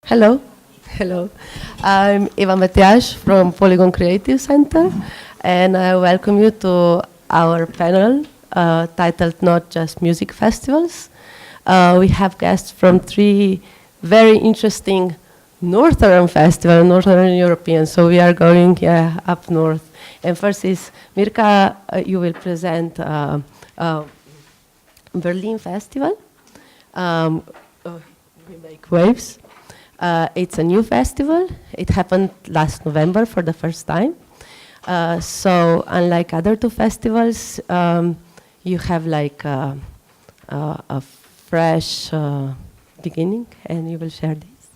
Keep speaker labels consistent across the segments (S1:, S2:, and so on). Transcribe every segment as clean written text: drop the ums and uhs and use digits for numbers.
S1: Hello. Hello. I'm Eva Matias from Polygon Creative Center, and I welcome you to our panel titled Not Just Music Festivals. We have guests from three very interesting northern festivals, northern European, so we are going up north. And first is Mirka, you will present Berlin Festival. We make waves. It's a new festival. It happened last November for the first time. So unlike other two festivals, you have like a fresh beginning, and you will share this.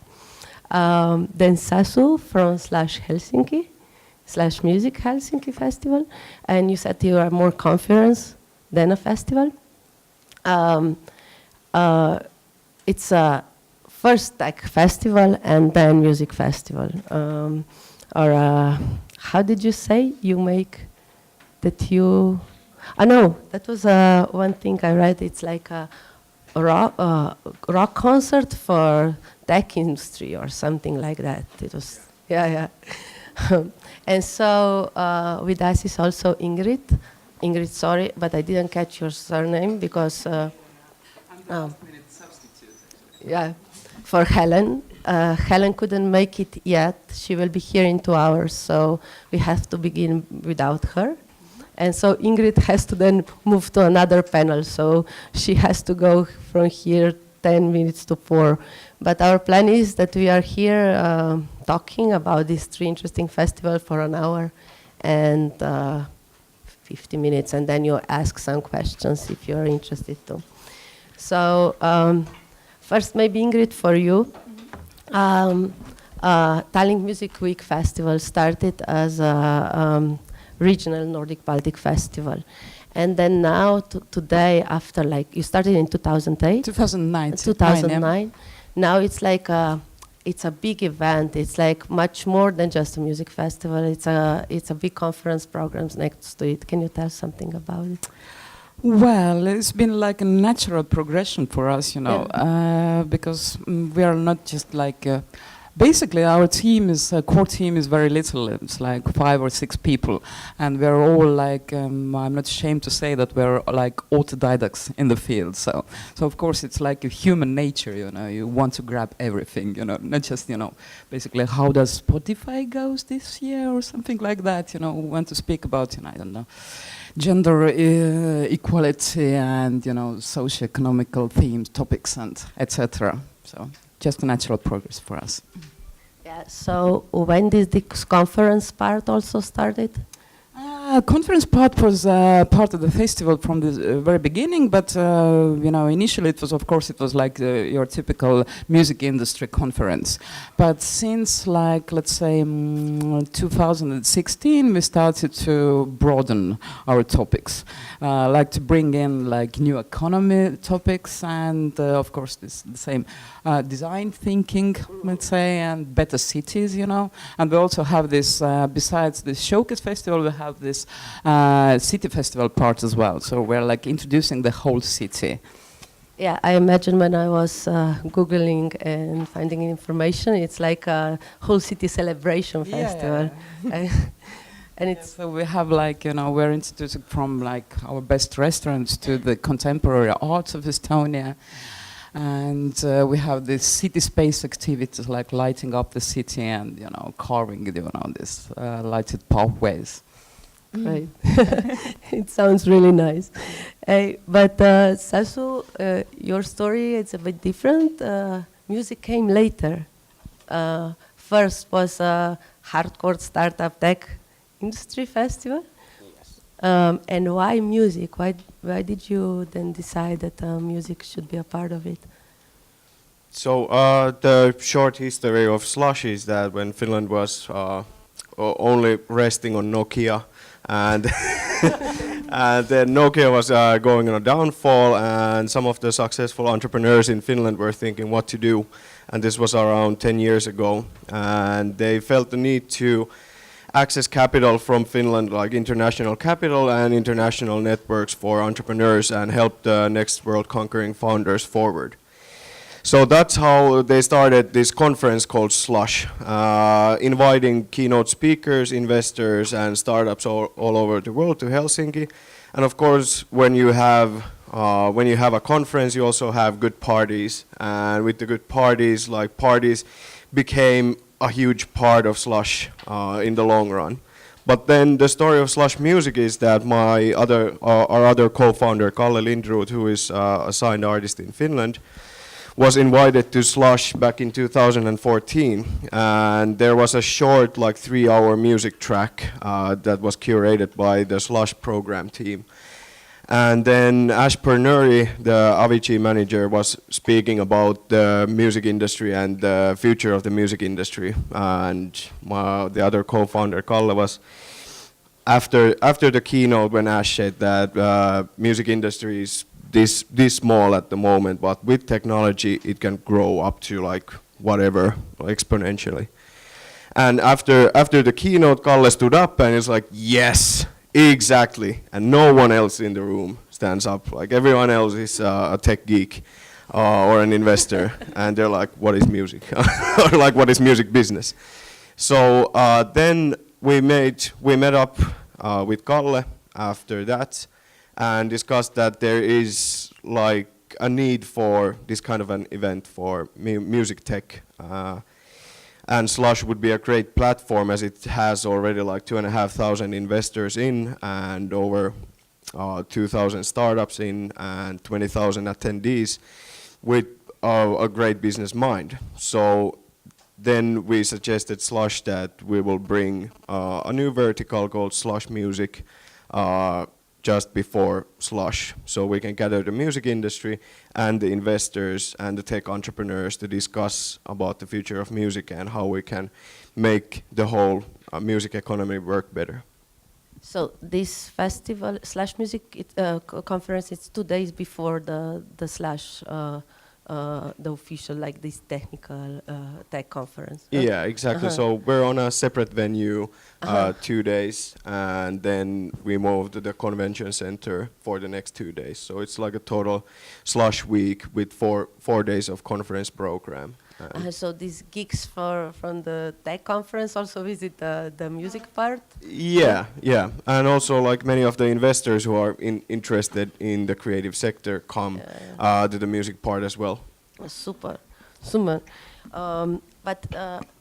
S1: Then Sasu from Slush Helsinki, Slush Music Helsinki Festival, and you said you are more conference than a festival. It's a first tech festival and then music festival. How did you say you make that you? No, that was one thing I read. It's like a rock concert for tech industry or something like that. It was, yeah. And so with us is also Ingrid. Ingrid, sorry, but I didn't catch your surname because.
S2: I'm the last-minute substitute.
S1: Yeah. For Helen. Helen couldn't make it yet. She will be here in 2 hours, so we have to begin without her. And so Ingrid has to then move to another panel, so she has to go from here 10 minutes to 4. But our plan is that we are here talking about these three interesting festivals for an hour and 50 minutes, and then you ask some questions if you're interested to. So. First, maybe Ingrid, for you. Tallinn Music Week Festival started as a regional Nordic Baltic festival. And then now, today, after you started in 2008?
S2: 2009.
S1: 2009. Now it's like it's a big event. It's like much more than just a music festival. It's a big conference programs next to it. Can you tell something about it?
S2: Well, it's been like a natural progression for us, because we are not just like. Basically, our core team is very little. It's like 5 or 6 people, and we're all like. I'm not ashamed to say that we're like autodidacts in the field. So of course it's like a human nature, You want to grab everything, Not just, basically how does Spotify goes this year or something like that. We want to speak about, I don't know. Gender equality and socio-economical themes, topics, and etc. So just a natural progress for us.
S1: Yeah. So when did this conference part also started?
S2: Conference part was part of the festival from the very beginning, but initially it was like your typical music industry conference. But since let's say 2016, we started to broaden our topics, like to bring in like new economy topics and of course the same design thinking, let's say, and better cities, And we also have this besides the showcase festival, we have this city festival part as well. So we're like introducing the whole city.
S1: Yeah, I imagine when I was Googling and finding information, it's like a whole city celebration festival. Yeah. And it's
S2: so we have like, we're introducing from like our best restaurants to the contemporary arts of Estonia. And we have this city space activities like lighting up the city and, carving, this lighted pathways.
S1: Right. It sounds really nice. But Sasu, your story is a bit different. Music came later. First was a hardcore startup tech industry festival.
S2: Yes.
S1: And why music? Why did you then decide that music should be a part of it?
S3: So the short history of Slush is that when Finland was only resting on Nokia, and and then Nokia was going on a downfall, and some of the successful entrepreneurs in Finland were thinking what to do, and this was around 10 years ago, and they felt the need to access capital from Finland, like international capital and international networks for entrepreneurs, and help the next world conquering founders forward. So that's how they started this conference called Slush, inviting keynote speakers, investors, and startups all over the world to Helsinki. And of course, when you have a conference, you also have good parties. And with the good parties, like parties became a huge part of Slush in the long run. But then the story of Slush Music is that our other co-founder, Kalle Lindroth, who is a signed artist in Finland, was invited to Slush back in 2014, and there was a short, like 3-hour music track that was curated by the Slush program team. And then Ash Pernuri, the Avicii manager, was speaking about the music industry and the future of the music industry. And the other co-founder, Kalle, was after the keynote when Ash said that music industry is this small at the moment, but with technology it can grow up to like whatever, exponentially. And after the keynote, Kalle stood up and is like, yes, exactly. And no one else in the room stands up. Like everyone else is a tech geek or an investor, and they're like, what is music? Or like, what is music business? So then we met up with Kalle after that, and discussed that there is like a need for this kind of an event for music tech, and Slush would be a great platform as it has already like 2,500 investors in and over 2,000 startups in and 20,000 attendees with a great business mind. So then we suggested Slush that we will bring a new vertical called Slush Music just before Slush, so we can gather the music industry and the investors and the tech entrepreneurs to discuss about the future of music and how we can make the whole music economy work better.
S1: So this festival, Slush Music conference, it's 2 days before the Slush, the official, like this technical tech conference.
S3: Yeah, exactly. So we're on a separate venue, 2 days, and then we moved to the convention center for the next 2 days. So it's like a total Slush week with four days of conference program.
S1: So these geeks from the tech conference also visit the music part?
S3: Yeah. And also like many of the investors who are interested in the creative sector come to the music part as well.
S1: Super. But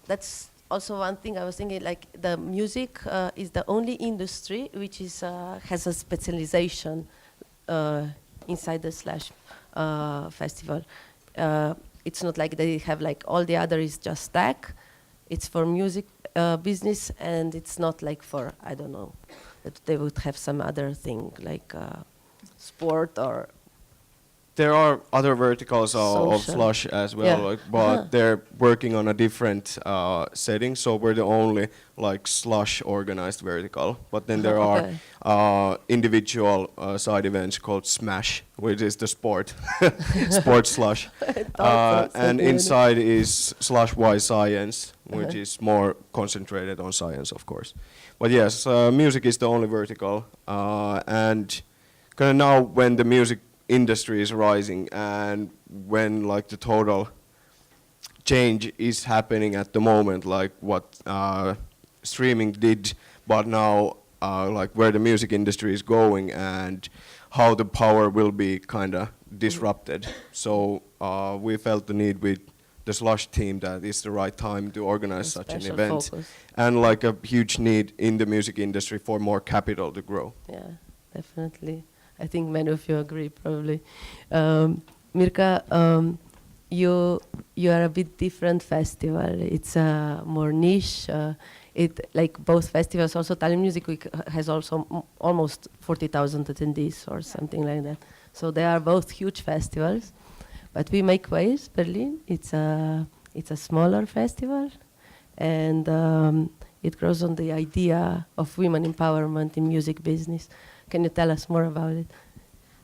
S1: that's also one thing I was thinking, like the music is the only industry which is has a specialization inside the Slush festival. It's not like they have like all the other is just tech. It's for music business, and it's not like for, I don't know, that they would have some other thing like sport or.
S3: There are other verticals of
S1: Social.
S3: Slush as well, like, but they're working on a different setting. So we're the only like Slush organized vertical. But then there are individual side events called Smash, which is the sport Slush. And inside is Slush Y Science, which is more concentrated on science, of course. But yes, music is the only vertical, and kind of now when the music industry is rising and when like the total change is happening at the moment, like what streaming did, but now like where the music industry is going and how the power will be kind of disrupted. So we felt the need with the Slush team that it's the right time to organize such an event, focus. And like a huge need in the music industry for more capital to grow.
S1: Yeah, definitely. I think many of you agree, probably. Mirka, you are a bit different festival. It's more niche. It like both festivals. Also, Tallinn Music Week has also almost 40,000 attendees or something like that. So they are both huge festivals. But we make waves. Berlin. It's a smaller festival, and it grows on the idea of women empowerment in music business. Can you tell us more about it?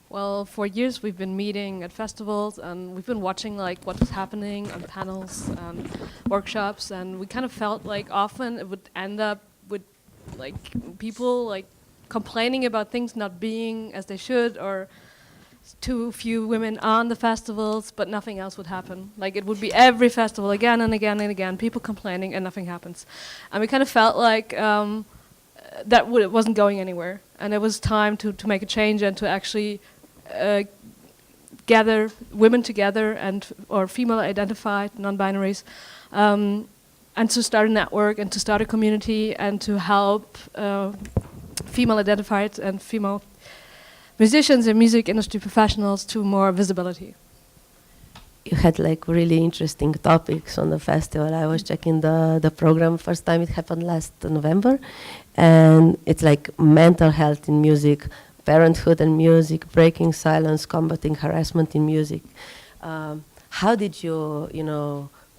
S4: Well, for years we've been meeting at festivals and we've been watching like what was happening on panels and workshops, and we kind of felt like often it would end up with like people like complaining about things not being as they should, or too few women on the festivals, but nothing else would happen. Like it would be every festival again and again and again, people complaining and nothing happens. And we kind of felt like it wasn't going anywhere, and it was time to make a change and to actually gather women together or female identified non-binaries, and to start a network and to start a community and to help female identified and female musicians and music industry professionals to more visibility.
S1: You had like really interesting topics on the festival. I was checking the program first time. It happened last November, and it's like mental health in music, parenthood and music, breaking silence, combating harassment in music. How did you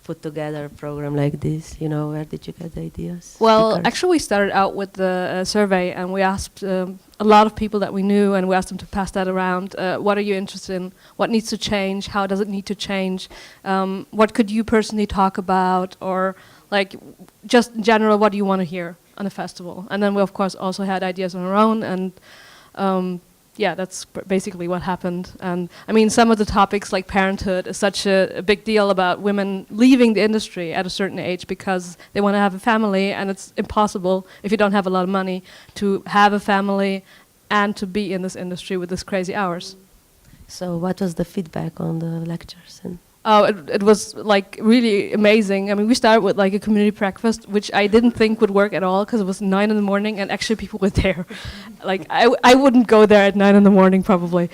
S1: put together a program like this? Where did you get the ideas?
S4: Well,
S1: Speakers?
S4: actually we started out with the survey, and we asked a lot of people that we knew, and we asked them to pass that around. What are you interested in? What needs to change? How does it need to change? What could you personally talk about? Or like just in general, what do you want to hear on a festival? And then we of course also had ideas on our own, and yeah, that's basically what happened. And I mean, some of the topics like parenthood is such a big deal about women leaving the industry at a certain age because they want to have a family, and it's impossible if you don't have a lot of money to have a family and to be in this industry with these crazy hours.
S1: So what was the feedback on the lectures? And
S4: Oh, it was like really amazing. I mean, we started with like a community breakfast, which I didn't think would work at all because it was 9 a.m. and actually people were there. Like I wouldn't go there at 9 a.m. probably,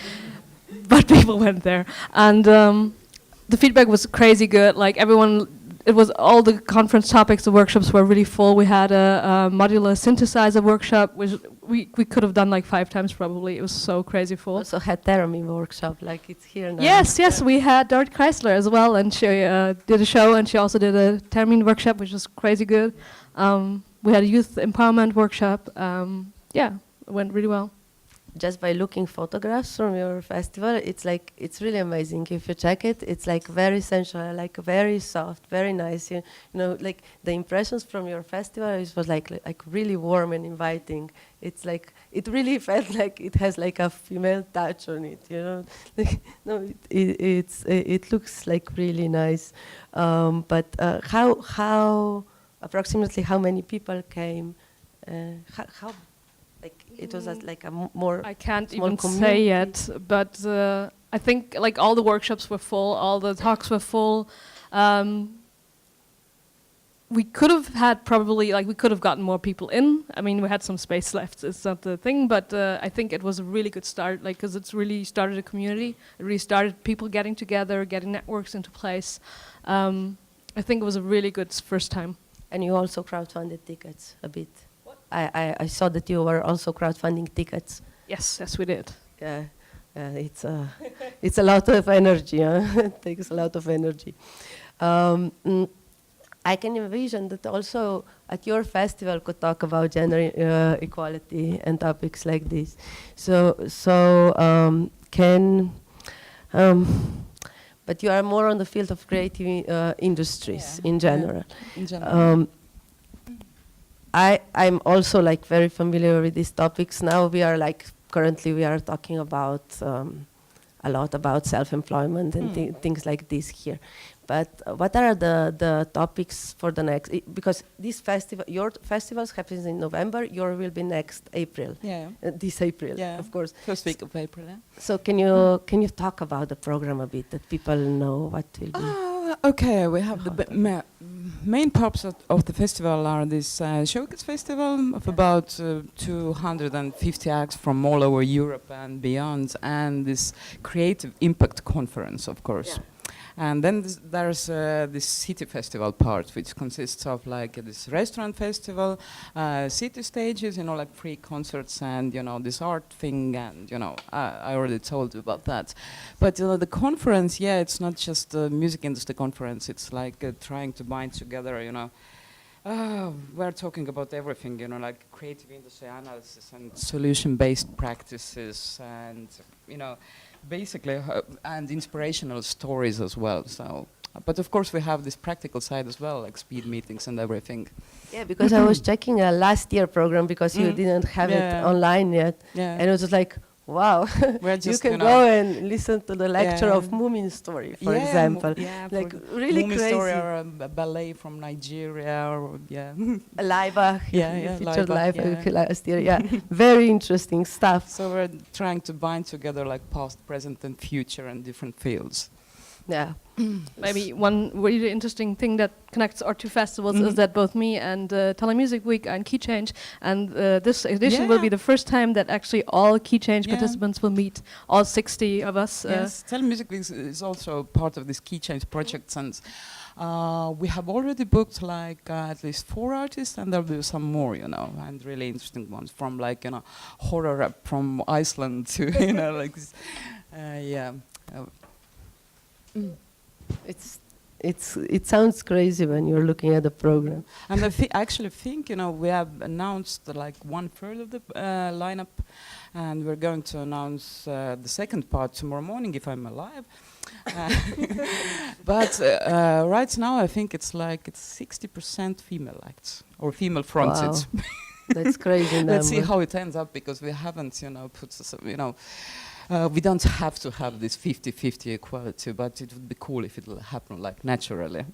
S4: but people went there, and the feedback was crazy good. Like everyone, it was all the conference topics. The workshops were really full. We had a modular synthesizer workshop, which we could have done like 5 times probably. It was so crazy full.
S1: also had theremin workshop, like it's here now.
S4: Yes, we had Dorrit Chrysler as well, and she did a show, and she also did a theremin workshop, which was crazy good. We had a youth empowerment workshop. Yeah, it went really well.
S1: Just by looking photographs from your festival, it's really amazing. If you check it, it's like very sensual, like very soft, very nice. You know, like the impressions from your festival, it was like really warm and inviting. It's like it really felt like it has like a female touch on it. You know, like, no, it looks like really nice. But how approximately how many people came? How like it was like a more
S4: I can't
S1: small
S4: even
S1: community.
S4: say yet, but I think like all the workshops were full, all the talks were full. We could have had probably like we could have gotten more people in. I mean, we had some space left. It's not the thing, but I think it was a really good start, like because it's really started a community. It really started people getting together, getting networks into place. I think it was a really good first time.
S1: And you also crowdfunded tickets a bit. I saw that you were also crowdfunding tickets.
S4: Yes, we did.
S1: Yeah, it's a lot of energy. It takes a lot of energy. I can envision that also at your festival could talk about gender equality and topics like this. But you are more on the field of creative industries in general.
S2: Yeah, in general.
S1: I'm also like very familiar with these topics. Now currently we are talking about a lot about self-employment and things like this here. But what are the topics for the next? Because this festival, your festivals happens in November. Your will be next April.
S2: Yeah.
S1: This April,
S2: Yeah.
S1: of course.
S2: First week of April. Yeah.
S1: So can you talk about the program a bit that people know what will be?
S2: Okay, we have the main parts of the festival are this showcase festival of about 250 acts from all over Europe and beyond, and this creative impact conference, of course.
S1: Yeah.
S2: And then there's this city festival part, which consists of like this restaurant festival, city stages, like free concerts and, this art thing. And, I already told you about that. But, the conference, it's not just a music industry conference. It's like trying to bind together, we're talking about everything, like creative industry analysis and solution-based practices and, basically, and inspirational stories as well. So, but of course we have this practical side as well, like speed meetings and everything.
S1: Yeah, because I was checking a last year program because you didn't have it online yet.
S2: Yeah.
S1: And it was like, Wow.
S2: We're
S1: You
S2: just,
S1: can
S2: you know,
S1: go and listen to the lecture
S2: Yeah.
S1: of Moomin story, for
S2: yeah,
S1: example.
S2: yeah,
S1: Like
S2: for
S1: really
S2: Mumi
S1: crazy.
S2: story or a ballet from Nigeria, or
S1: Laibach,
S2: Yeah,
S1: you
S2: yeah,
S1: featured
S2: Laibach,
S1: Laibach last year. Yeah, very interesting stuff.
S2: So we're trying to bind together like past, present, and future and different fields.
S1: Yeah.
S4: Maybe one really interesting thing that connects our two festivals is that both me and Tallinn Music Week are in Key Change, and this edition will be the first time that actually all Key Change participants will meet, all 60 of us.
S2: Yes, Tallinn Music Week is also part of this Key Change project, and we have already booked like at least 4 artists, and there'll be some more, you know, and really interesting ones from like, you know, horror rap from Iceland to, you know, like this, yeah.
S1: It sounds crazy when you're looking at the program.
S2: And I actually think, you know, we have announced like 1/3 of the lineup, and we're going to announce the second part tomorrow morning if I'm alive. But right now I think it's 60% female acts or female fronted.
S1: Wow. That's crazy.
S2: Let's see
S1: number.
S2: how it ends up, because we haven't, you know, we don't have to have this 50-50 equality, but it would be cool if it will happen like naturally.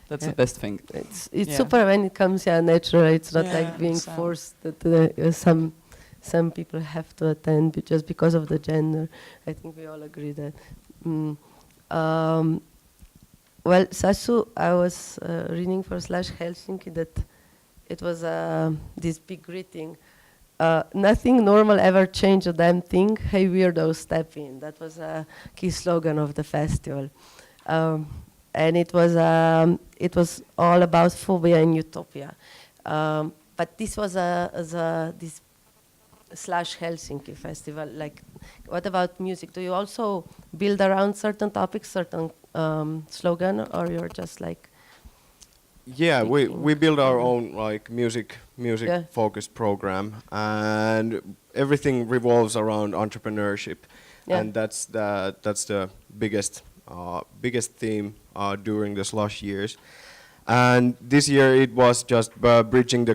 S2: That's the best thing.
S1: It's super when it comes naturally. It's not like being
S2: so
S1: forced that some people have to attend just because of the gender. I think we all agree that. Well, Sasu, I was reading for Slush Helsinki that it was this big greeting. Nothing normal ever changed a damn thing. Hey weirdo, step in. That was a key slogan of the festival, and it was all about phobia and utopia. But this was this Slush Helsinki festival. Like, what about music? Do you also build around certain topics, certain slogan, or you're just like?
S3: Yeah, we build our own like music focused program, and everything revolves around entrepreneurship, and that's the biggest theme during the Slush years. And this year it was just bridging the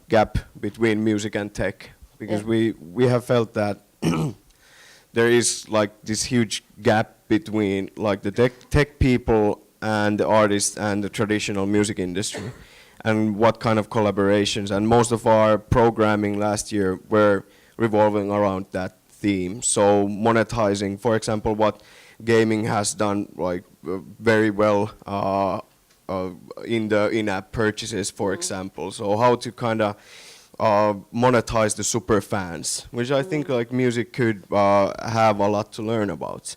S3: gap between music and tech, because we have felt that there is like this huge gap between like the tech people and the artists and the traditional music industry, and what kind of collaborations. And most of our programming last year were revolving around that theme. So monetizing, for example, what gaming has done like very well in the in-app purchases, for example. So how to kind of monetize the super fans, which I think like music could have a lot to learn about.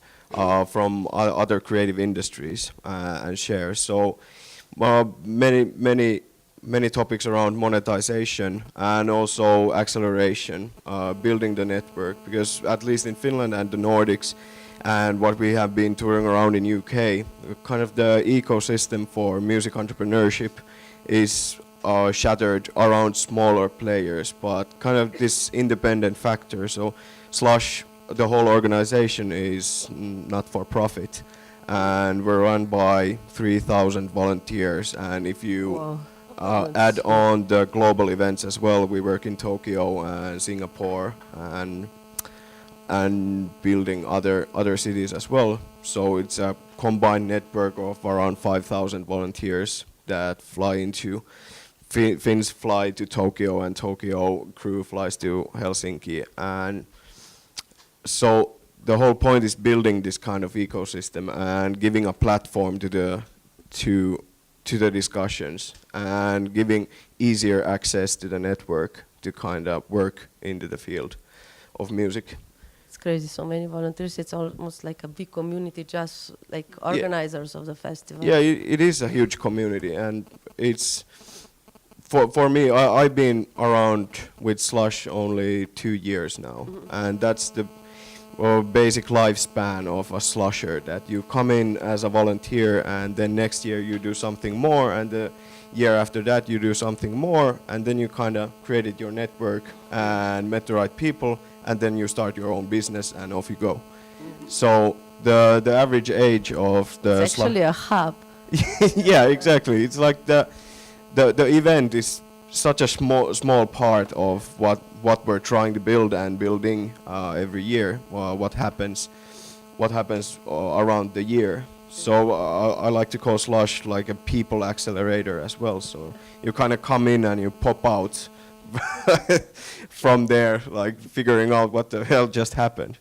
S3: From other creative industries and share. So many topics around monetization and also acceleration, building the network, because at least in Finland and the Nordics and what we have been touring around in UK, kind of the ecosystem for music entrepreneurship is shattered around smaller players, but kind of this independent factor. So Slush, the whole organization, is not for profit, and we're run by 3,000 volunteers. And if you add on the global events as well, we work in Tokyo and Singapore and building other cities as well. So it's a combined network of around 5,000 volunteers that fly into Finns fly to Tokyo, and Tokyo crew flies to Helsinki. And so the whole point is building this kind of ecosystem and giving a platform to the discussions and giving easier access to the network to kind of work into the field of music.
S1: It's crazy, so many volunteers. It's almost like a big community, just like organizers of the festival.
S3: Yeah, it is a huge community, and it's for me, I've been around with Slush only 2 years now, and that's the basic lifespan of a slusher, that you come in as a volunteer and then next year you do something more, and the year after that you do something more, and then you kind of created your network and met the right people, and then you start your own business and off you go. So the average age of the
S1: it's actually a hub.
S3: yeah, exactly. It's like the event is such a small part of what we're trying to build and building every year. What happens around the year. So I like to call Slush like a people accelerator as well. So you kind of come in and you pop out from there, like figuring out what the hell just happened.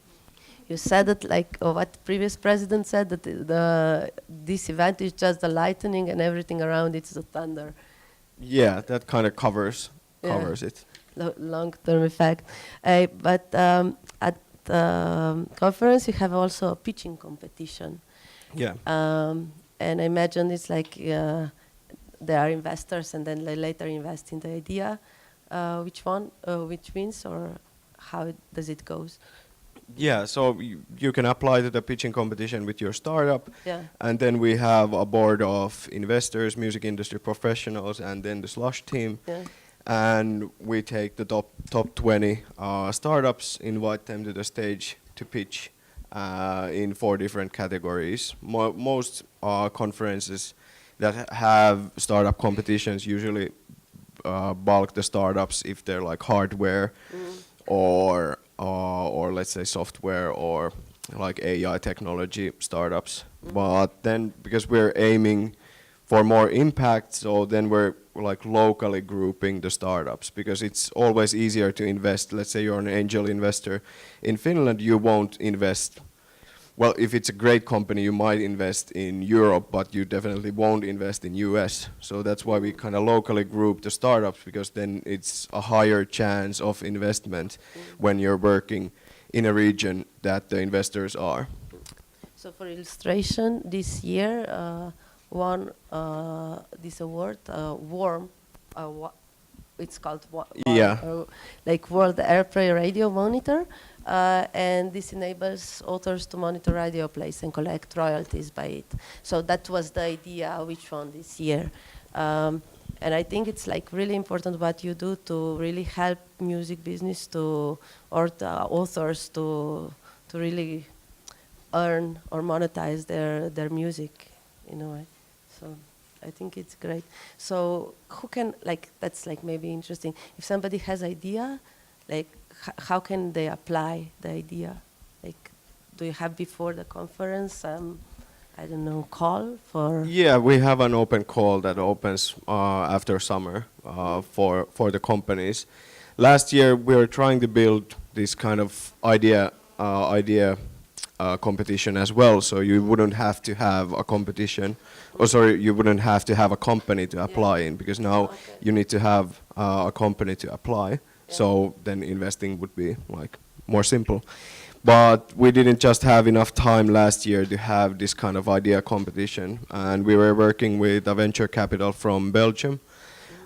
S1: You said that, like what previous president said, that this event is just the lightning and everything around it's the thunder.
S3: Yeah, that kind of covers it.
S1: Long-term effect. But at the conference, you have also a pitching competition.
S3: Yeah.
S1: And I imagine it's like there are investors and then they later invest in the idea. Which wins, or how does it goes?
S3: Yeah, so you can apply to the pitching competition with your startup.
S1: Yeah.
S3: And then we have a board of investors, music industry professionals, and then the Slush team.
S1: Yeah.
S3: And we take the top 20 startups, invite them to the stage to pitch in 4 different categories. Most conferences that have startup competitions usually bulk the startups if they're like hardware or let's say software or like AI technology startups. But then because we're aiming for more impact, so then we're like locally grouping the startups, because it's always easier to invest. Let's say you're an angel investor in Finland, you won't invest. Well, if it's a great company, you might invest in Europe, but you definitely won't invest in US. So that's why we kind of locally group the startups, because then it's a higher chance of investment when you're working in a region that the investors are. So
S1: for illustration, this year won this award, WARM, it's called like World Airplay Radio Monitor. And this enables authors to monitor radio plays and collect royalties by it. So that was the idea which won this year. And I think it's like really important what you do to really help music business or the authors to really earn or monetize their music in a way. So I think it's great. So who can, like, that's like maybe interesting. If somebody has idea, like, how can they apply the idea? Like, do you have before the conference, I don't know, call for? Yeah,
S3: we have an open call that opens after summer for the companies. Last year we were trying to build this kind of idea competition as well, so you wouldn't have to have a competition, you wouldn't have to have a company to apply in, because now you need to have a company to apply. So then investing would be like more simple. But we didn't just have enough time last year to have this kind of idea competition. And we were working with a venture capital from Belgium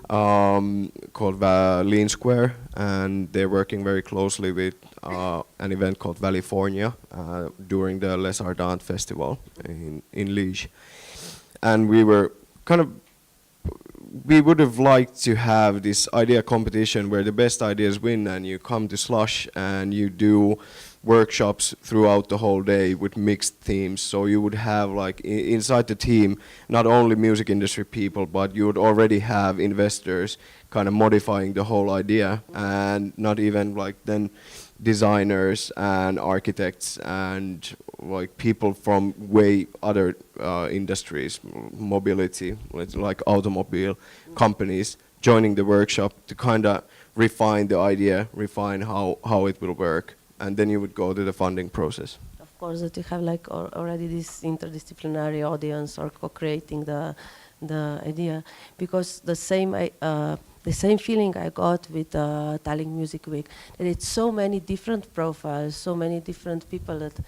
S3: called Lean Square. And they're working very closely with an event called California during the Les Ardentes Festival in Liège. And we were we would have liked to have this idea competition where the best ideas win, and you come to Slush and you do workshops throughout the whole day with mixed themes. So you would have like inside the team not only music industry people, but you would already have investors kind of modifying the whole idea, and not even like then designers and architects and like people from way other industries, mobility, like automobile companies, joining the workshop to kind of refine the idea, refine how it will work, and then you would go to the funding process. Of course, that you have like already this interdisciplinary audience or co-creating the idea, because the same feeling I got with Tallinn Music Week, that it's so many different profiles, so many different people, that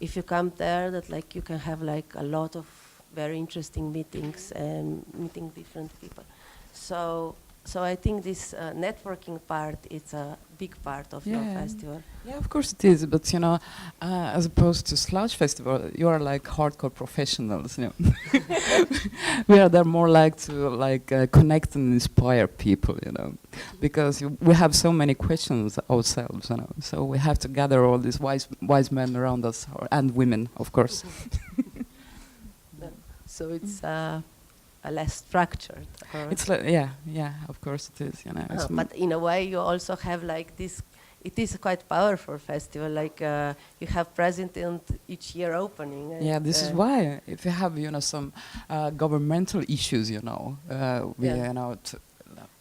S3: if you come there, that like you can have like a lot of very interesting meetings and meeting different people. So I think this networking part is a big part of your festival.
S2: Yeah, of course it is. But you know, as opposed to Slush Festival, you are like hardcore professionals. You know, we are there more like to connect and inspire people. You know, because we have so many questions ourselves. You know, so we have to gather all these wise men around us, and women, of course.
S1: So it's less structured. Or
S2: It's like, yeah, of course it is. You know, it's
S1: but in a way, you also have like this. It is a quite powerful festival. Like you have present in each year opening. And,
S2: yeah, this is why if you have some governmental issues, we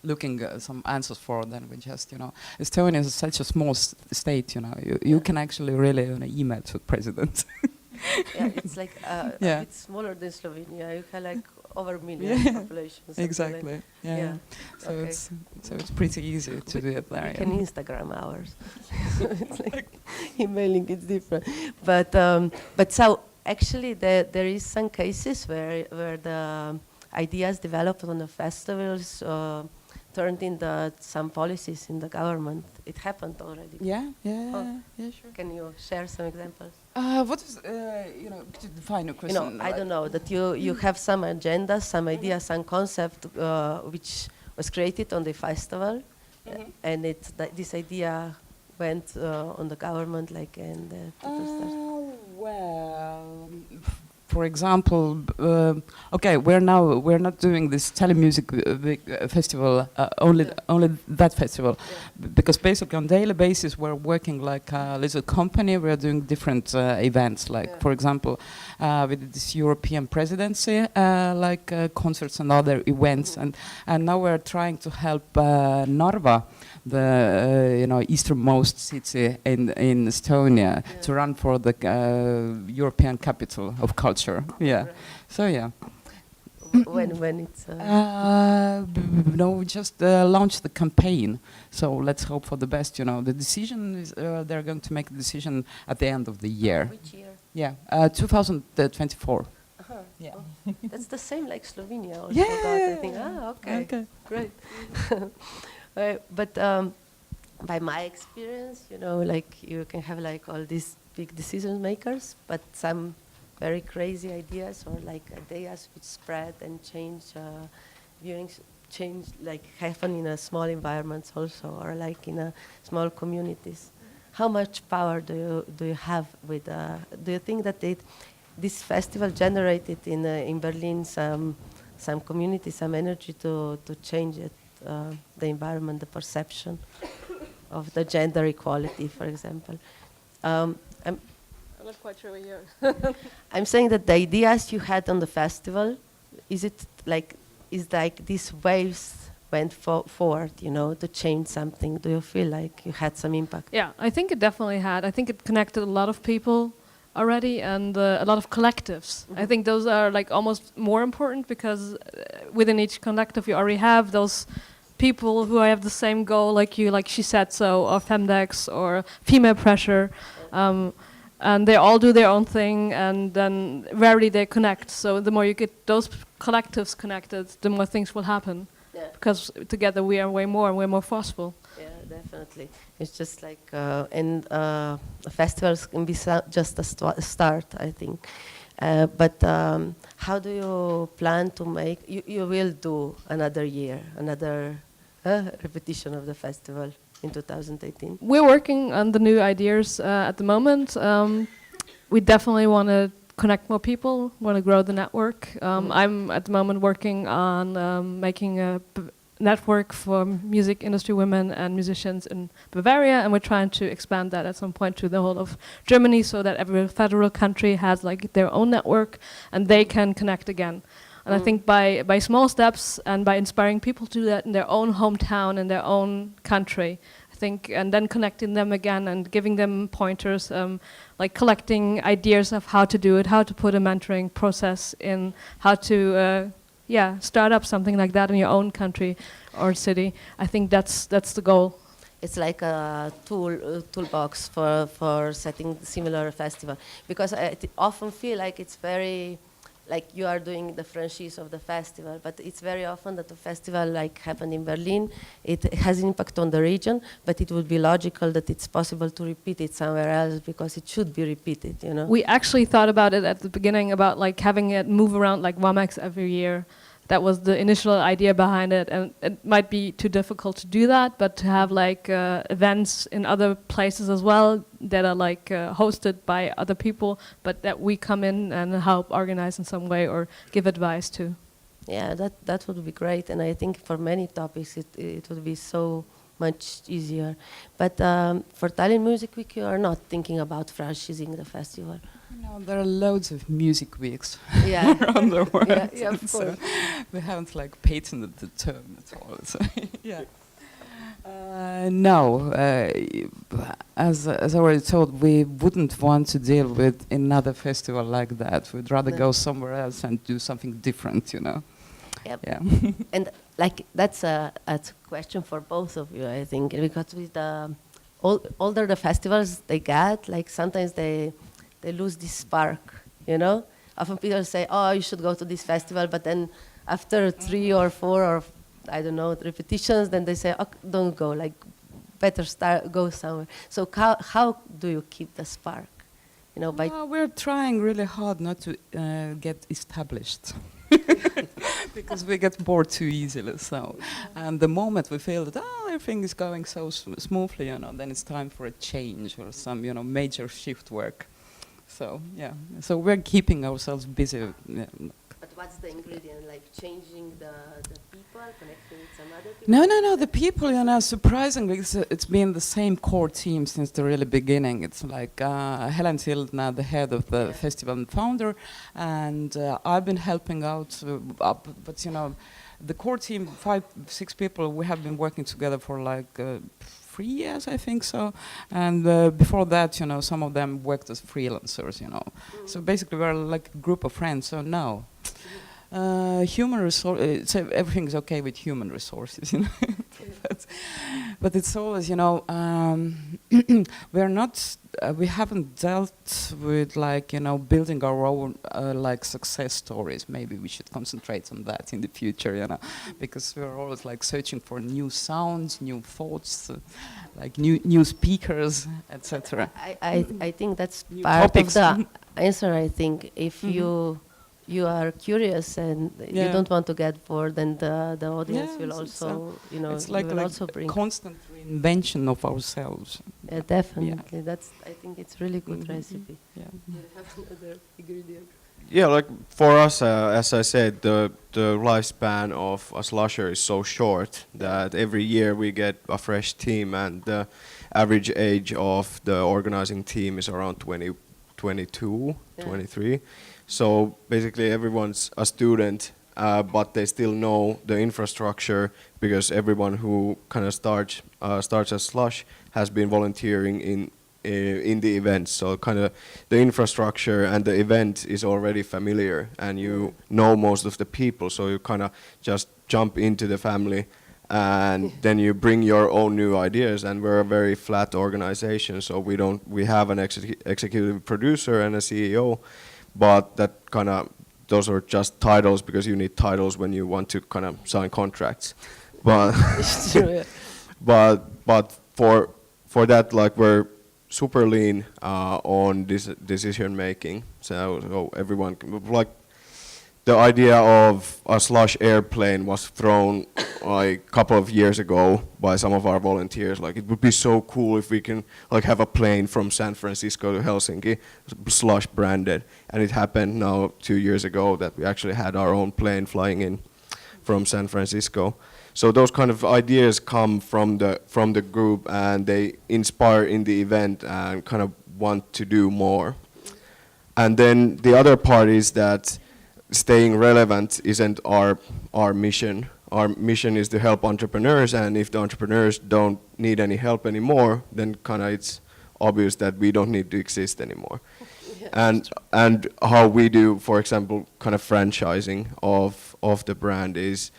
S2: looking some answers for, then we just Estonia is such a small state. You can actually really email to president.
S1: Yeah, it's like a bit smaller than Slovenia. You have like over a million population.
S2: Exactly.
S1: Like.
S2: Yeah. So it's pretty easy to do it there.
S1: We can Instagram ours. It's like emailing is different, but so actually there is some cases where the ideas developed on the festivals turned into some policies in the government. It happened already.
S2: Yeah, sure.
S1: Can you share some examples?
S2: What is, could you define a question?
S1: I don't know, that you have some agenda, some idea, some concept which was created on the festival, and this idea went on the government, like, and people started.
S2: Well, for example, we're not doing this telemusic festival, only that festival, because basically on daily basis we're working like a little company. We're doing different events, like for example, with this European presidency, concerts and other events, and now we're trying to help Narva, the easternmost city in Estonia, to run for the European capital of culture. Yeah. Right. So yeah.
S1: When it's
S2: no, we just launched the campaign. So let's hope for the best. The decision is they're going to make a decision at the end of the year.
S1: Which year?
S2: Yeah, 2024. Yeah.
S1: Oh, that's the same like Slovenia also.
S2: Yeah.
S1: I think. Okay. Great. But by my experience, like you can have like all these big decision makers, but some very crazy ideas or like ideas which spread and change viewings, like happen in a small environments also, or like in a small communities. How much power do you have with? Do you think that this festival generated in Berlin some community, some energy to change it? The environment, the perception of the gender equality, for example. I'm
S4: not quite sure what you're.
S1: I'm saying that the ideas you had on the festival, is like these waves went forward, to change something? Do you feel like you had some impact?
S4: Yeah, I think it definitely had. I think it connected a lot of people already, and a lot of collectives. I think those are like almost more important, because within each collective you already have those people who have the same goal like you, like she said, or Femdex or female pressure, and they all do their own thing, and then rarely they connect. So the more you get those collectives connected, the more things will happen, because together we are way more, and we're more forceful.
S1: Yeah, definitely. It's just like, festivals can be just a start, I think. But how do you plan to make, you will do another year, another repetition of the festival in 2018?
S4: We're working on the new ideas at the moment. We definitely want to connect more people, want to grow the network. I'm at the moment working on making a network for music industry women and musicians in Bavaria, and we're trying to expand that at some point to the whole of Germany, so that every federal country has like their own network and they can connect again. And I think by small steps and by inspiring people to do that in their own hometown, in their own country, I think, and then connecting them again and giving them pointers, like collecting ideas of how to do it, how to put a mentoring process in, how to start up something like that in your own country or city. I think that's the goal.
S1: It's like a toolbox for setting similar festival, because I often feel like it's very, like you are doing the franchise of the festival, but it's very often that the festival like happened in Berlin, it has an impact on the region, but it would be logical that it's possible to repeat it somewhere else, because it should be repeated, We
S4: actually thought about it at the beginning, about like having it move around like WAMEX every year. That was the initial idea behind it, and it might be too difficult to do that, but to have like events in other places as well that are like hosted by other people, but that we come in and help organize in some way or give advice to.
S1: Yeah, that would be great, and I think for many topics it would be so much easier. But for Tallinn Music Week, you are not thinking about franchising the festival.
S2: No, there are loads of music weeks
S1: Yeah.
S2: around the world.
S1: Yeah, of
S2: so
S1: course.
S2: we haven't like patented the term at all. So yeah. No, as I already told, we wouldn't want to deal with another festival like that. We'd rather go somewhere else and do something different, you know.
S1: Yep.
S2: Yeah.
S1: And like that's a question for both of you, I think, because with the older the festivals they get, like sometimes they lose this spark, you know. Often people say, "Oh, you should go to this festival," but then after 3 or 4 or I don't know repetitions, then they say, "Oh, don't go. Like, better go somewhere." So how do you keep the spark? You know, by
S2: We're trying really hard not to get established. Because we get bored too easily. So, and the moment we feel that everything is going so smoothly, you know, then it's time for a change or some, you know, major shift work. So yeah, so we're keeping ourselves busy. Yeah.
S1: But what's the ingredient? Like changing the people, connecting with some other people?
S2: No. The people, you know, surprisingly, it's been the same core team since the really beginning. It's like Helen Tildna, the head of the festival and founder, and I've been helping out. But you know, the core team, 5, 6 people, we have been working together for like 3 years, I think so. And before that, you know, some of them worked as freelancers, you know. So basically, we're like a group of friends. So no. Human resource, so everything is okay with human resources, you know. but it's always, you know, we haven't dealt with like, you know, building our own like success stories. Maybe we should concentrate on that in the future, you know, because we're always like searching for new sounds, new thoughts, like new speakers, etc.
S1: I think that's
S2: New
S1: part
S2: topics.
S1: of the answer. I think if you are curious and you don't want to get bored, then the audience will also, you know,
S2: it's like,
S1: will also bring
S2: constant reinvention of ourselves.
S1: Yeah, definitely. That's. I think it's really good recipe.
S2: Yeah.
S1: Do you have another ingredient?
S3: Yeah, like for us, as I said, the lifespan of a slusher is so short that every year we get a fresh team, and the average age of the organizing team is around 22, 23. So basically everyone's a student, but they still know the infrastructure because everyone who kind of starts as Slush has been volunteering in the events. So kind of the infrastructure and the event is already familiar, and you know most of the people. So you kind of just jump into the family, and then you bring your own new ideas. And we're a very flat organization, so we have an executive producer and a CEO. But that kind of, those are just titles because you need titles when you want to kind of sign contracts. But but for that, like, we're super lean on this decision making. So everyone like, the idea of a Slush airplane was thrown like a couple of years ago by some of our volunteers. Like, it would be so cool if we can like have a plane from San Francisco to Helsinki, Slush branded. And it happened now 2 years ago that we actually had our own plane flying in from San Francisco. So those kind of ideas come from the group, and they inspire in the event and kind of want to do more. And then the other part is that staying relevant isn't our mission. Our mission is to help entrepreneurs, and if the entrepreneurs don't need any help anymore, then kind of it's obvious that we don't need to exist anymore. Yeah. And how we do, for example, kind of franchising of the brand is,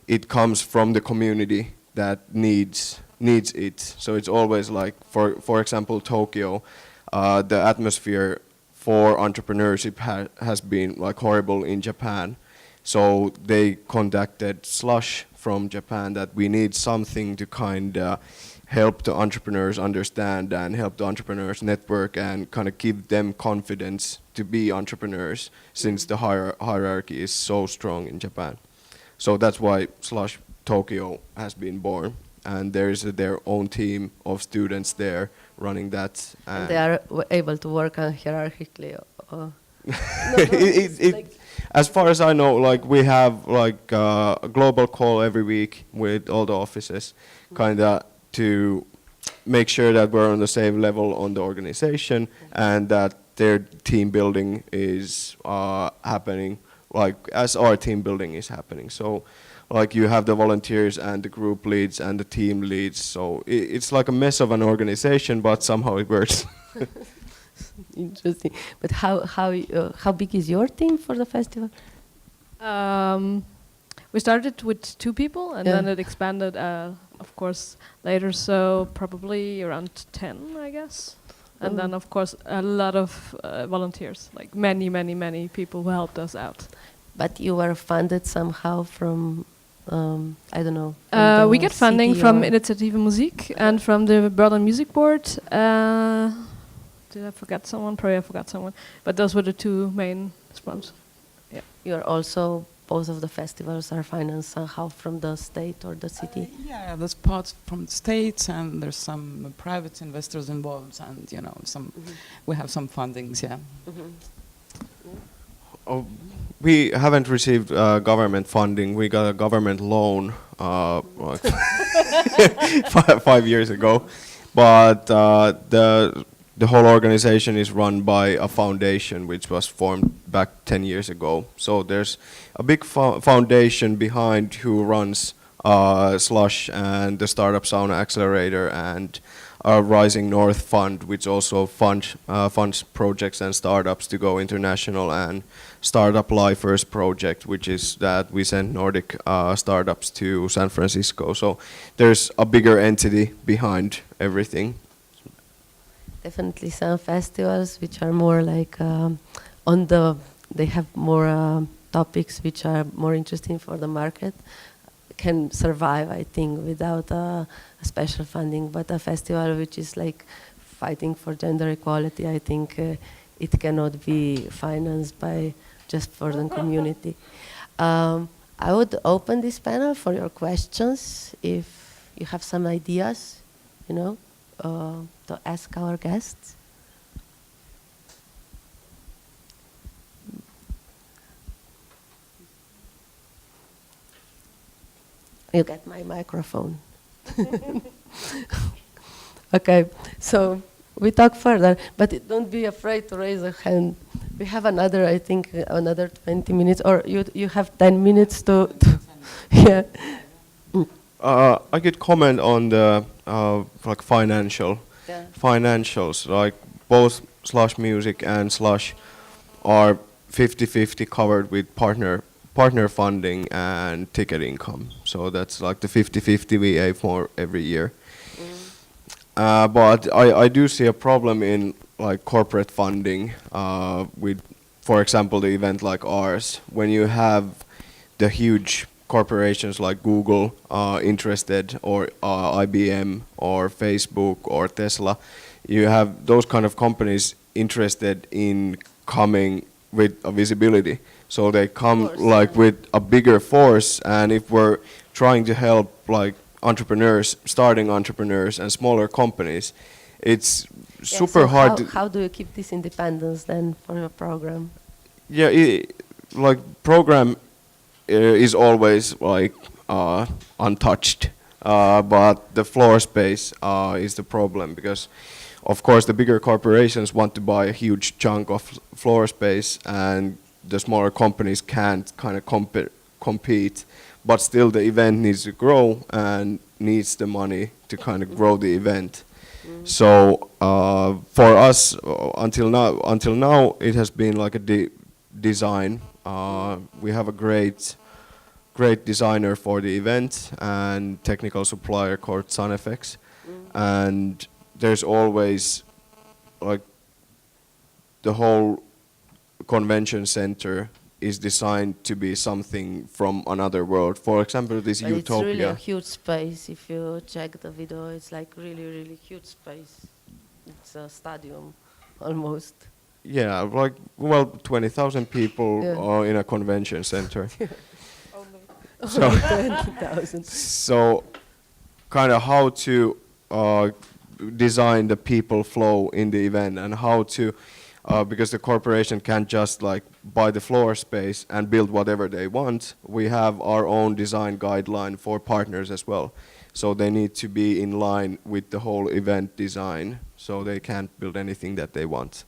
S3: it comes from the community that needs it. So it's always like, for example, Tokyo, the atmosphere for entrepreneurship has been like horrible in Japan. So they contacted Slush from Japan that we need something to kind of help the entrepreneurs understand and help the entrepreneurs network and kind of give them confidence to be entrepreneurs, since the hierarchy is so strong in Japan. So that's why Slush Tokyo has been born. And there is their own team of students there running that. And
S1: they are able to work hierarchically.
S3: as far as I know, like we have like a global call every week with all the offices, kind of to make sure that we're on the same level on the organization and that their team building is happening, like as our team building is happening. So, like you have the volunteers and the group leads and the team leads. So it's like a mess of an organization, but somehow it works.
S1: Interesting. But how big is your team for the festival?
S4: We started with 2 people, and then it expanded, of course, later. So probably around 10, I guess. And then, of course, a lot of volunteers, like many people who helped us out.
S1: But you were funded somehow from, I don't know.
S4: We get funding from Initiative Muziek and from the Berlin Music Board. Did I forget someone? Probably I forgot someone. But those were the 2 main sponsors. Yeah.
S1: You're also, both of the festivals are financed somehow from the state or the city?
S2: Yeah, there's parts from the states, and there's some private investors involved, and you know, we have some fundings. Yeah.
S3: Oh, we haven't received government funding. We got a government loan like 5 years ago, but the whole organization is run by a foundation which was formed back 10 years ago. So there's a big foundation behind who runs Slush and the Startup Sauna Accelerator and Rising North Fund, which also funds projects and startups to go international, and Startup Lifers project, which is that we send Nordic startups to San Francisco. So there's a bigger entity behind everything.
S1: Definitely some festivals which are more like they have more topics which are more interesting for the market can survive, I think, without a special funding. But a festival which is like fighting for gender equality, I think it cannot be financed by just for the community. I would open this panel for your questions if you have some ideas, you know, to ask our guests. You get my microphone. Okay, so we talk further, but don't be afraid to raise a hand. We have another, I think, another 20 minutes, or you have 10 minutes to yeah.
S3: I could comment on the like financials, like both Slush Music and Slush are 50-50 covered with partner funding and ticket income. So that's like the 50-50 we aim for every year. But I do see a problem in like corporate funding with, for example, the event like ours. When you have the huge corporations like Google interested, or IBM, or Facebook, or Tesla, you have those kind of companies interested in coming with a visibility. So they come like with a bigger force, and if we're trying to help like entrepreneurs, starting entrepreneurs and smaller companies, it's super hard.
S1: How do you keep this independence then for your program?
S3: Yeah, like program is always like untouched, but the floor space is the problem, because of course the bigger corporations want to buy a huge chunk of floor space, and the smaller companies can't kind of compete, but still the event needs to grow and needs the money to kind of grow the event. So for us, until now it has been like a design. We have a great designer for the event and technical supplier called SunFX, and there's always like the whole convention center is designed to be something from another world. For example, this
S1: but
S3: Utopia.
S1: It's really a huge space. If you check the video, it's like really huge space. It's a stadium, almost.
S3: Yeah, like 20,000 people in a convention center. So,
S1: 20,000.
S3: so kind of how to design the people flow in the event, and how because the corporation can't just like buy the floor space and build whatever they want. We have our own design guideline for partners as well. So they need to be in line with the whole event design, so they can't build anything that they want.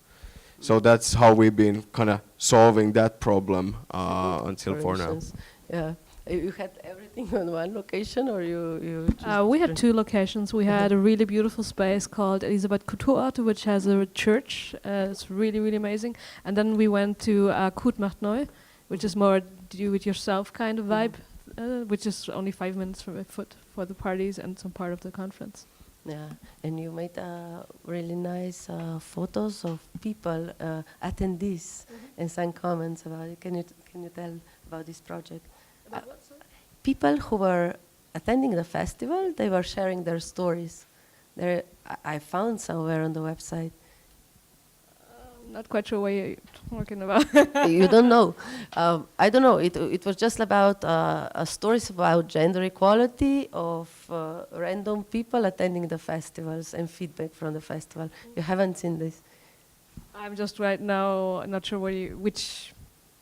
S3: So that's how we've been kind of solving that problem until for now.
S1: Yeah. You had everything on one location, or you just
S4: We had two locations. We had a really beautiful space called Elisabeth Kulturort, which has a church. It's really, really amazing. And then we went to Koet Macht Neu, which is more do-it-yourself kind of vibe, which is only 5 minutes from a foot for the parties and some part of the conference.
S1: Yeah, and you made really nice photos of people, attendees, and some comments about it. Can you tell about this project? People who were attending the festival, they were sharing their stories. There, I found somewhere on the website.
S4: Not quite sure what you're talking about.
S1: You don't know. I don't know. It was just about stories about gender equality of random people attending the festivals and feedback from the festival. You haven't seen this?
S4: I'm just right now not sure which.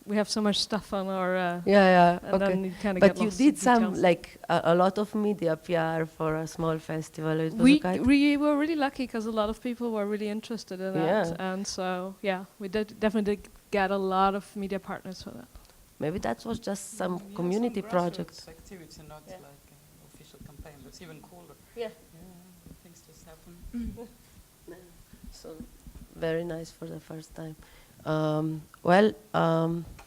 S4: We have so much stuff on our.
S1: And
S4: okay.
S1: then
S4: you kind of
S1: but
S4: get
S1: you
S4: lost
S1: did
S4: in
S1: some
S4: details.
S1: like a lot of media PR for a small festival. It was
S4: We were really lucky because a lot of people were really interested in that,
S1: Yeah.
S4: and so we definitely get a lot of media partners for that.
S1: Maybe that was just some community project.
S2: Activity, not like an official campaign. That's even cooler.
S1: Yeah.
S2: Things just happen.
S1: So very nice for the first time.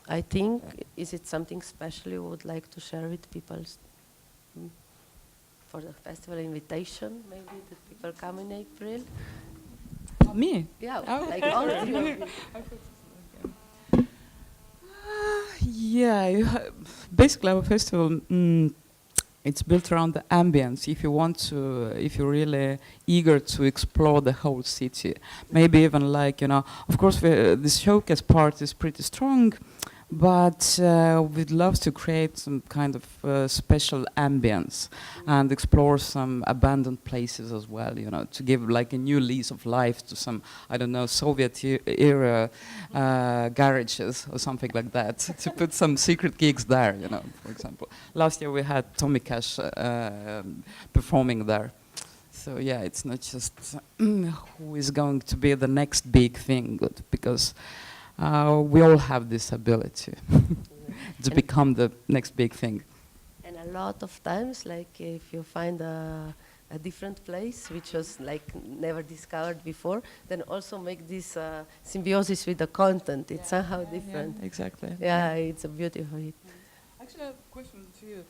S1: I think, is it something special you would like to share with people for the festival invitation? Maybe that people come in April?
S2: Me?
S1: Yeah,
S2: Oh.
S1: like all of you.
S2: Basically our festival, it's built around the ambience. If you're really eager to explore the whole city, maybe even like, of course the showcase part is pretty strong, but we'd love to create some kind of special ambience and explore some abandoned places as well, to give like a new lease of life to some, I don't know, Soviet era garages or something like that, to put some secret gigs there, for example. Last year we had Tommy Cash performing there. So yeah, it's not just who is going to be the next big thing, because we all have this ability to become the next big thing.
S1: And a lot of times, like if you find a different place which was like never discovered before, then also make this symbiosis with the content. It's somehow different.
S2: Yeah, exactly.
S1: Yeah, it's a beauty of it.
S2: Actually, I have a question to you.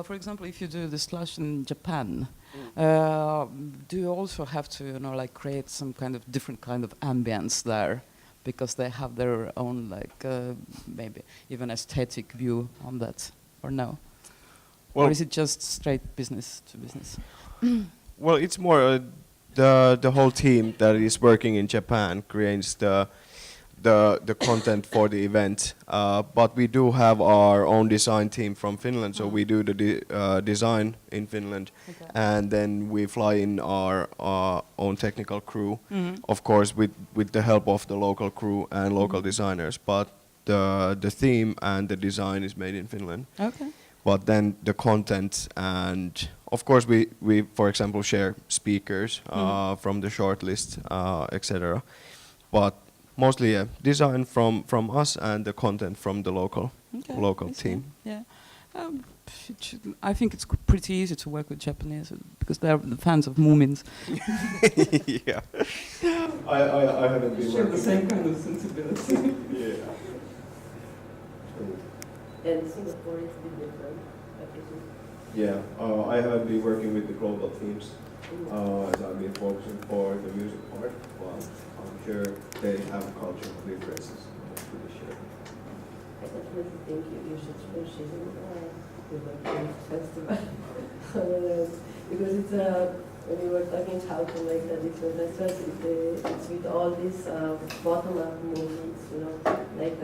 S2: For example, if you do the Slush in Japan, do you also have to, like create some kind of different kind of ambience there? Because they have their own, like, maybe even aesthetic view on that, or no?
S3: Well,
S2: or is it just straight business to business?
S3: Well, it's more the whole team that is working in Japan creates the content for the event. But we do have our own design team from Finland, so we do the design in Finland, and then we fly in our own technical crew, of course with the help of the local crew and local designers. But the theme and the design is made in Finland.
S2: Okay.
S3: But then the content, and of course we for example share speakers from the shortlist, etc. But mostly design from us and the content from the local team.
S2: Yeah, I think it's pretty easy to work with Japanese because they're the fans of Moomins.
S3: Yeah, I haven't been working.
S2: The same kind of sensibility.
S3: Yeah.
S1: And Singapore is a bit different.
S3: Yeah, I haven't been working with the global teams, as I've been focusing for the music part, but I'm sure they have cultural differences. I'm pretty sure.
S1: I definitely think you should spend season with the festival. Because it's when you were talking how to make the different festivals, it's with all these bottom-up movements, like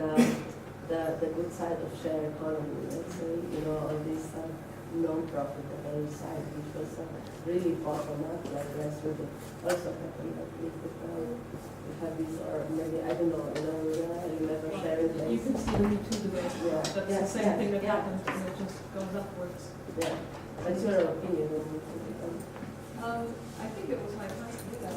S1: the good side of shared economy, let's say, all this non-profitable side, which was really bottom-up, like grassroots. Also happened that we have this, or maybe, I don't know, I remember sharing
S4: You
S1: this.
S4: can see the Me Too debate.
S1: Yeah.
S4: That's
S1: Yeah,
S4: the same
S1: yeah,
S4: thing that
S1: yeah.
S4: happens, and it just goes upwards.
S1: Yeah, what's your opinion on it?
S4: I think it was high time to do that.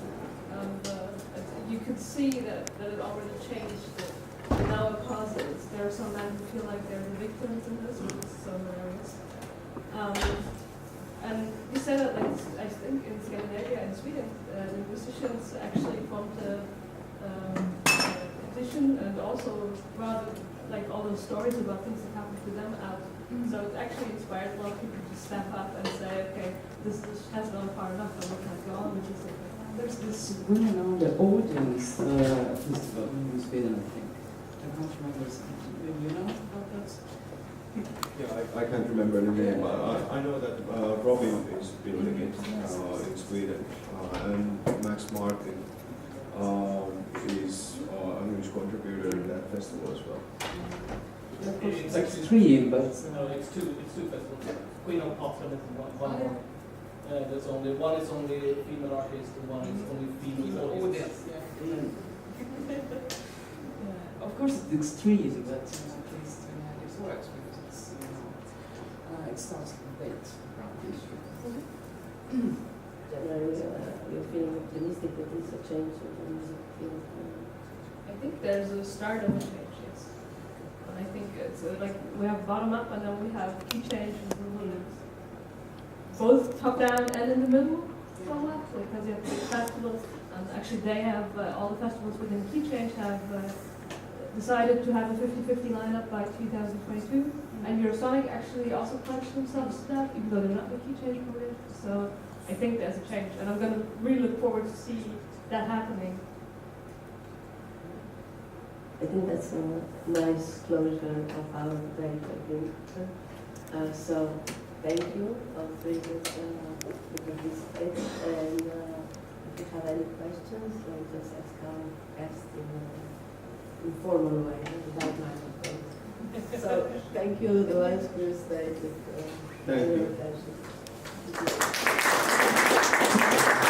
S4: You could see that it already changed. That now it causes. There are some men who feel like they're the victims in this, which is so hilarious. And you said that, like, I think in Scandinavia and Sweden, the musicians actually formed a petition and also rather like all those stories about things that happened to them out. So it actually inspired a lot of people to step up and say, okay, this has gone far enough and we can't go on with this.
S2: There's this Women on the Audience festival in Sweden, I think. I can't remember something. You know about that?
S5: Yeah, I can't remember the name. I know that Robin is building it in Sweden, and Max Martin is a huge contributor in that festival as well.
S2: It's extreme, but
S6: no, it's two festivals. Queen of Pop and one more. There's only one is only female artists and one is only female audience.
S2: Of course it's extreme, but at least it works because it's it starts a debate around the issue.
S1: Generally, you're feeling optimistic that it's a change in the music field.
S4: I think there's a start of a change, yes. And I think it's like we have bottom up and then we have key change and movements. Both top down and in the middle, somewhat, because you have big festivals, and actually they have, all the festivals within Key Change have decided to have a 50-50 lineup by 2022, and Eurosonic actually also pledged themselves to that, even though they're not the Key Change program. So I think there's a change, and I'm going to really look forward to see that happening.
S1: I think that's a nice closure of our debate, I think. So thank you, all three of the participants, and if you have any questions, just ask our guests in an informal way, without microphones. So thank you, the ones who stayed with
S5: Thank
S1: your
S5: you.
S1: attention.